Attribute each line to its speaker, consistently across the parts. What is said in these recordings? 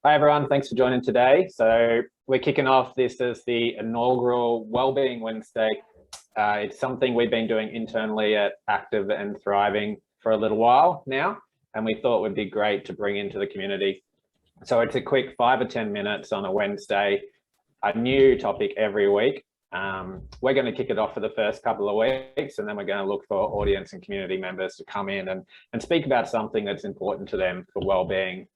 Speaker 1: Hi everyone, thanks for joining today. So we're kicking off this as the inaugural Wellbeing Wednesday. It's something we've been doing internally at Active and Thriving for a little while now, and we thought it would be great to bring into the community. So it's a quick 5 or 10 minutes on a Wednesday, a new topic every week. We're going to kick it off for the first couple of weeks, and then we're going to look for audience and community members to come in and speak about something that's important to them for wellbeing.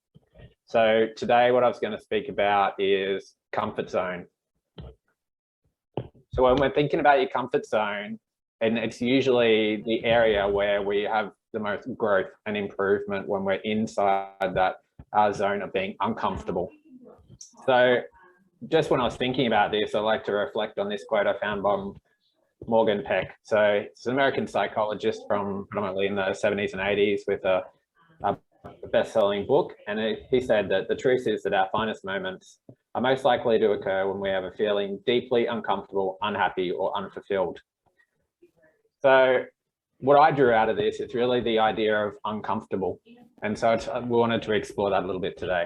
Speaker 1: So today what I was going to speak about is comfort zone. So when we're thinking about your comfort zone, and it's usually the area where we have the most growth and improvement when we're inside that zone of being uncomfortable. So just when I was thinking about this, I like to reflect on this quote I found by Morgan Peck. So it's an American psychologist from predominantly in the 70s and 80s with a best-selling book, and he said that the truth is that our finest moments are most likely to occur when we have a feeling deeply uncomfortable, unhappy, or unfulfilled. So what I drew out of this is really the idea of uncomfortable, and so we wanted to explore that a little bit today.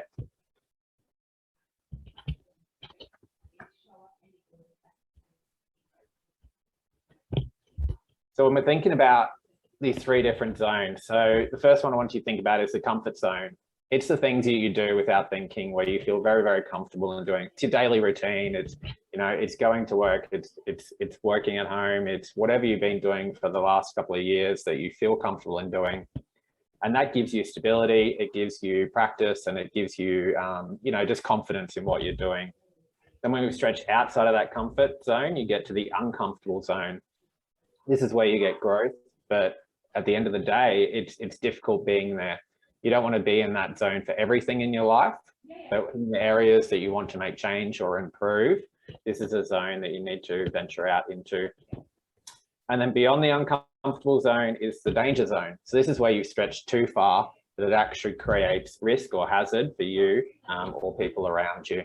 Speaker 1: So when we're thinking about these three different zones, so the first one I want you to think about is the comfort zone. It's the things that you do without thinking, where you feel very, very comfortable in doing. It's your daily routine. It's, it's going to work. It's working at home. It's whatever you've been doing for the last couple of years that you feel comfortable in doing. And that gives you stability. It gives you practice, and it gives you, just confidence in what you're doing. Then when we stretch outside of that comfort zone, you get to the uncomfortable zone. This is where you get growth, but at the end of the day, it's difficult being there. You don't want to be in that zone for everything in your life. But in the areas that you want to make change or improve, this is a zone that you need to venture out into. And then beyond the uncomfortable zone is the danger zone. So this is where you stretch too far, that it actually creates risk or hazard for you or people around you.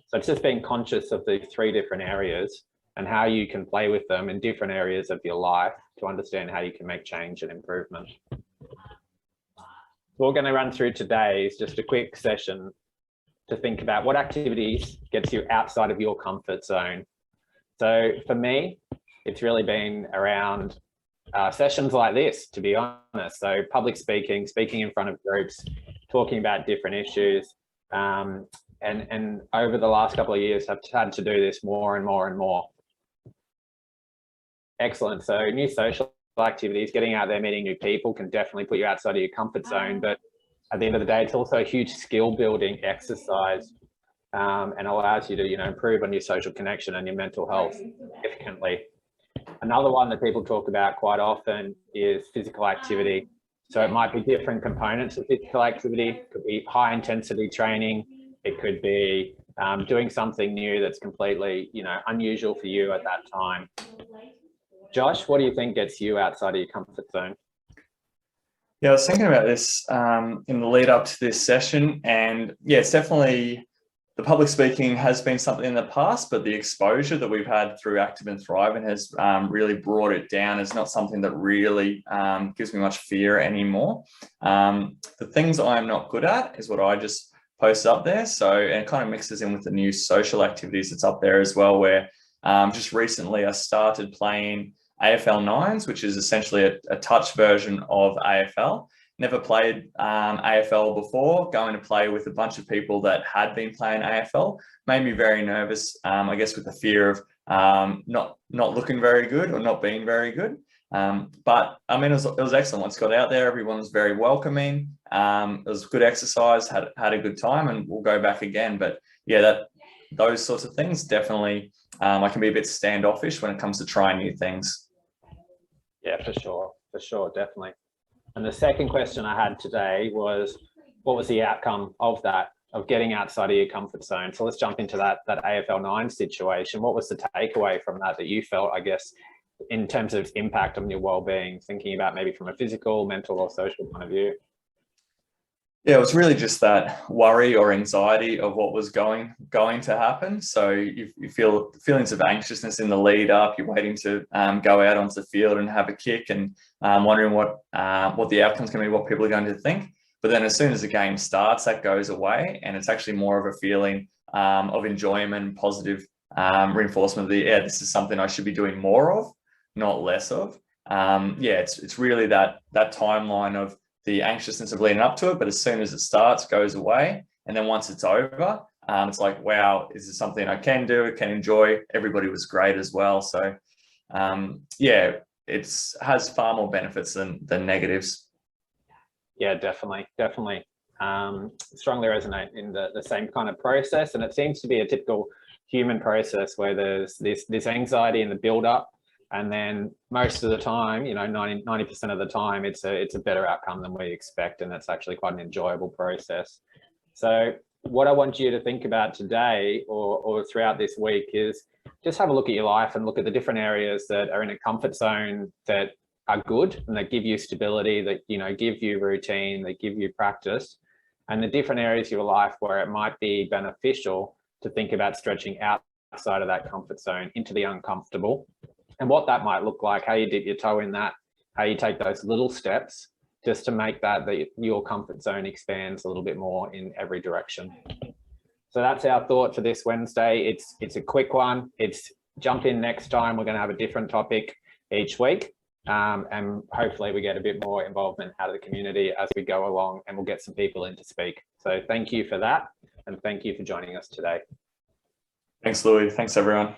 Speaker 1: So it's just being conscious of the three different areas and how you can play with them in different areas of your life to understand how you can make change and improvement. What we're going to run through today is just a quick session to think about what activities gets you outside of your comfort zone. So for me, it's really been around sessions like this, to be honest. So public speaking, speaking in front of groups, talking about different issues. And over the last couple of years, I've had to do this more and more and more. Excellent. So new social activities, getting out there, meeting new people can definitely put you outside of your comfort zone. But at the end of the day, it's also a huge skill building exercise and allows you to, improve on your social connection and your mental health significantly. Another one that people talk about quite often is physical activity. So it might be different components of physical activity. It could be high intensity training. It could be doing something new that's completely, unusual for you at that time. Josh, what do you think gets you outside of your comfort zone?
Speaker 2: Yeah, I was thinking about this in the lead up to this session, and yeah, it's definitely, the public speaking has been something in the past, but the exposure that we've had through Active and Thriving has really brought it down. It's not something that really gives me much fear anymore. The things I'm not good at is what I just post up there. So, and it kind of mixes in with the new social activities that's up there as well, where just recently I started playing AFL 9s, which is essentially a touch version of AFL. Never played AFL before. Going to play with a bunch of people that had been playing AFL made me very nervous, I guess, with the fear of not looking very good or not being very good. But I mean, it was excellent. Once got out there, everyone was very welcoming. It was good exercise, had a good time, and we'll go back again. But yeah, those sorts of things definitely, I can be a bit standoffish when it comes to trying new things.
Speaker 1: Yeah, for sure, definitely. And the second question I had today was, what was the outcome of that, of getting outside of your comfort zone? So let's jump into that AFL 9 situation. What was the takeaway from that you felt, I guess, in terms of its impact on your well-being, thinking about maybe from a physical, mental, or social point of view?
Speaker 2: Yeah, it was really just that worry or anxiety of what was going to happen. So you feel feelings of anxiousness in the lead up. You're waiting to go out onto the field and have a kick, and wondering what the outcome's going to be, what people are going to think. But then as soon as the game starts, that goes away, and it's actually more of a feeling of enjoyment, positive reinforcement that, yeah, this is something I should be doing more of, not less of. Yeah, it's really that timeline of the anxiousness of leading up to it, but as soon as it starts, goes away. And then once it's over, it's like, wow, is this something I can do, can enjoy? Everybody was great as well. So yeah, it has far more benefits than negatives.
Speaker 1: Yeah, definitely. Strongly resonate in the same kind of process. And it seems to be a typical human process where there's this anxiety in the build up. And then most of the time, 90% of the time, it's a better outcome than we expect. And it's actually quite an enjoyable process. So what I want you to think about today or throughout this week is just have a look at your life and look at the different areas that are in a comfort zone that are good and that give you stability, that, give you routine, that give you practice, and the different areas of your life where it might be beneficial to think about stretching outside of that comfort zone into the uncomfortable, and what that might look like, how you dip your toe in that, how you take those little steps just to make that your comfort zone expands a little bit more in every direction. So that's our thought for this Wednesday. It's a quick one. It's jump in next time. We're going to have a different topic each week. And hopefully we get a bit more involvement out of the community as we go along, and we'll get some people in to speak. So thank you for that. And thank you for joining us today.
Speaker 2: Thanks, Louis. Thanks, everyone.